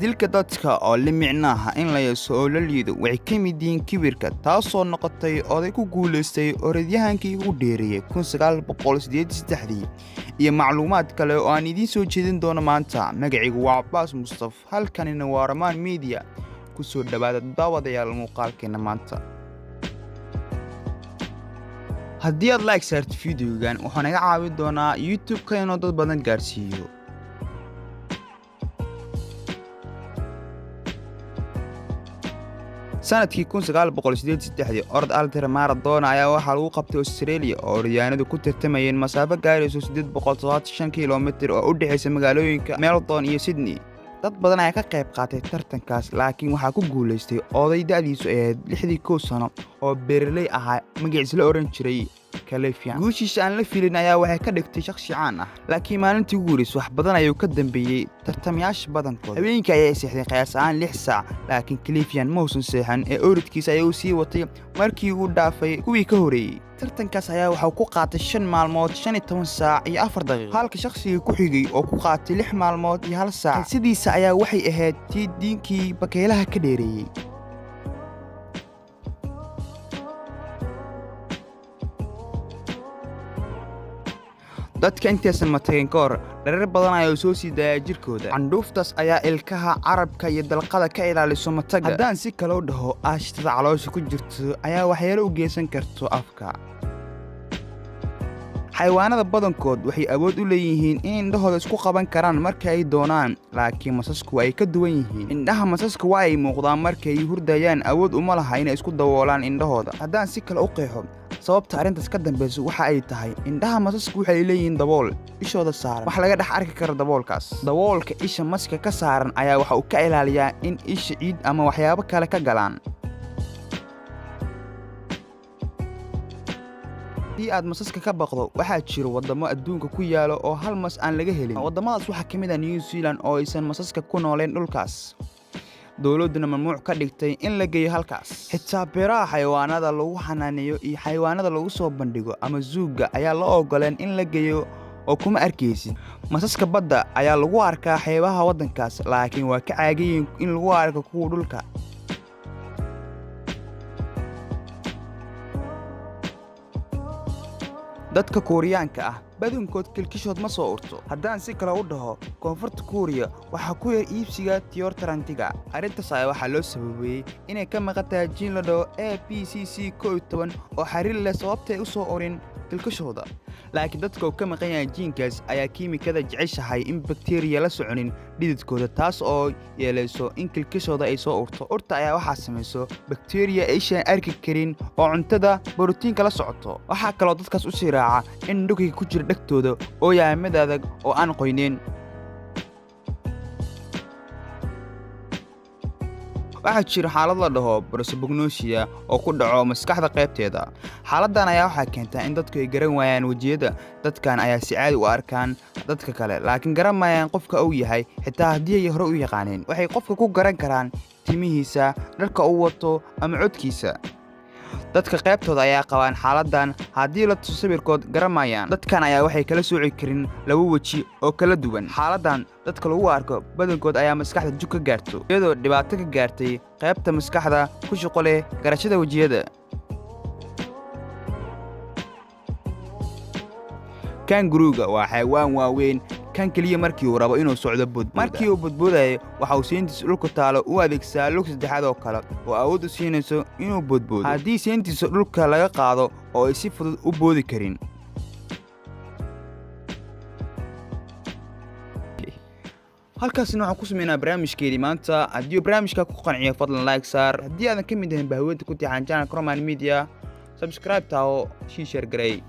Bahdilka dadka oo la micnaha in la yeeso oo la liido waxay ka mid yihiin kibirka taasoo noqotay oday ku guuleystay orodyahankii ugu dheereeyay 1983 iyo macluumaad kale oo aan idiin soo jeedin doono maanta. Magacaygu waa Cabbaas Mustaf, halkanina waa Ramaan Media. Ku soo dhawaada daawadayaal muuqaalkeena maanta. haddii aad like saarto videogan waxaan naga caawin doonaa YouTube-ka inuu dad badan gaarsiiyo. sanadkii 1983 orod ultra marathon ayaa waxaa lagu qabtay Australia oo orodyahanadu ku tartamayeen masaafo gaarayso 875 kiiloomitir oo u dhaxaysa magaalooyinka Melbourne iyo Sydney. dad badan ayaa ka qayb qaatay tartankaas, laakiin waxaa ku guuleystay oday da'diisu ahayd 61 sano oo beeraley ahaa, magaciisa la oran jiray Kalefian. guushiisa aan la filin ayaa waxay ka dhigtay shakhsi caan ah, laakiin maalintii ugu horreysay wax badan ayuu ka dambeeyay tartamayaasha badankood. habeenkii ayay seexday qiyaas ahaan 6 saac, laakiin Kalefian ma uusan seexan ee orodkiisa ayuu sii watay markii uu dhaafay kuwii ka horeeyay. tartankaas ayaa waxa uu ku qaatay 5 maalmood 15 saac iyo 4 daqiiqo, halka shakhsiga ku xigay oo ku qaatay 6 maalmood iyo 1 saac. sidiisa ayaa waxay ahayd tii diinkii bakaylaha ka dheereeyay. dadka intaysan matagin ka hor dhareer badan ayaa soo sii daaya jirkooda. candhuuftaas ayaa ilkaha, carabka iyo dalqada ka ilaaliso mataga. haddaan si kale u dhaho, aashtada caloosha ku jirto ayaa waxyeelo u geysan karto afka. xayawaanada badankood waxay awood u leeyihiin in indhahooda isku qaban karaan marka ay doonaan, laakiin masasku ay ka duwan yihiin. indhaha masaska waa ay muuqdaan markay hurdayaan, awood uma laha inay isku daboolaan indhahooda. haddaan si kale u qeexo sababta arrintaas ka dambaysa waxa ay tahay indhaha masasku waxay leeyihiin dabool ishooda saaran, wax laga dhex arki karo daboolkaas. daboolka isha maska ka saaran ayaa waxa uu ka ilaaliyaa in isha ciid ama waxyaabo kale ka galaan. haddii aad masaska ka baqdo, waxaa jiro waddamo adduunka ku yaalo oo hal mas aan laga helin. waddamadaas waxaa ka mid ah New Zealand oo aysan masaska ku nooleen dhulkaas, dowladduna mamnuuc ka dhigtay in la geeyo halkaas. xitaa beeraha xayawaanada lagu xanaaneeyo iyo xayawaanada lagu soo bandhigo ama zuuga ayaa la ogoleen in la geeyo oo kuma arkaysid. masaska badda ayaa lagu arkaa xeebaha waddankaas, laakiin waa ka caagayin in lagu arko kuwa dhulka. dadka Kuuriyaanka ah badankood kilkishood ma soo urto. haddaan si kale u dhaho, koonfurta Kuuriya waxaa ku yar iibsiga deodorant-iga. arrintaas ayaa waxaa loo sababeeyey inay ka maqan tahay jiin la dhaho ABCC11 oo xiriir leh sababtay u soo urin kilkishooda. laakiin dadka uu ka maqan yahay jiinkaas ayaa kiimikada jeceshahay in bakteeriya la soconin dhididkooda, taas oo yeelayso in kilkishooda ay soo urto. urta ayaa waxaa samayso bakteeriya aysan arki karin oo cuntada borotiinka la socoto. waxaa kaloo dadkaas u sii raaca in dhukiga ku jira dhegtooda oo yahay mid adag oo aan qoyneyn. waxaa jira xaalad la dhaho prosopagnosia oo ku dhaco maskaxda qaybteeda. xaaladdan ayaa waxaa keentaa in dadku ay garan waayaan wejiyada. dadkan ayaa si caadi u arkaan dadka kale, laakiin garan maayaan qofka uu yahay, xitaa haddii ay hore u yaqaaneen. waxay qofka ku garan karaan timihiisa, dharka uu wato ama codkiisa. dadka qaybtooda ayaa qabaan xaaladdan, haddii la tuso sawirkood garamayaan. dadkan ayaa waxay kala sooci karin laba weji oo kala duwan. xaaladdan dadka lagu arko badankood ayaa maskaxda jug ka gaarto, iyadoo dhibaato ka gaartay qaybta maskaxda ku shaqo leh garashada wejiyada. kangaruuga waa xayawaan waaweyn, kan keliya markii uu rabo inuu socdo boodbooda. markii uu boodboodayo waxa uu seentiisa dhulka taalo u adeegsadaa lug saddexaad oo kale oo awood u siinayso inuu boodboodo haddii seentiisa dhulka laga qaado oo ay si fudud u boodi karin. halkaasna waxaan ku sameynaa barnaamijkeedii maanta. haddii uu barnaamijka ku qanciyo, fadlan like saar. haddii aadan ka mid ahayn bahweynta ku tixaan channelka Ramaan Media, subscribe taa oo share gareey.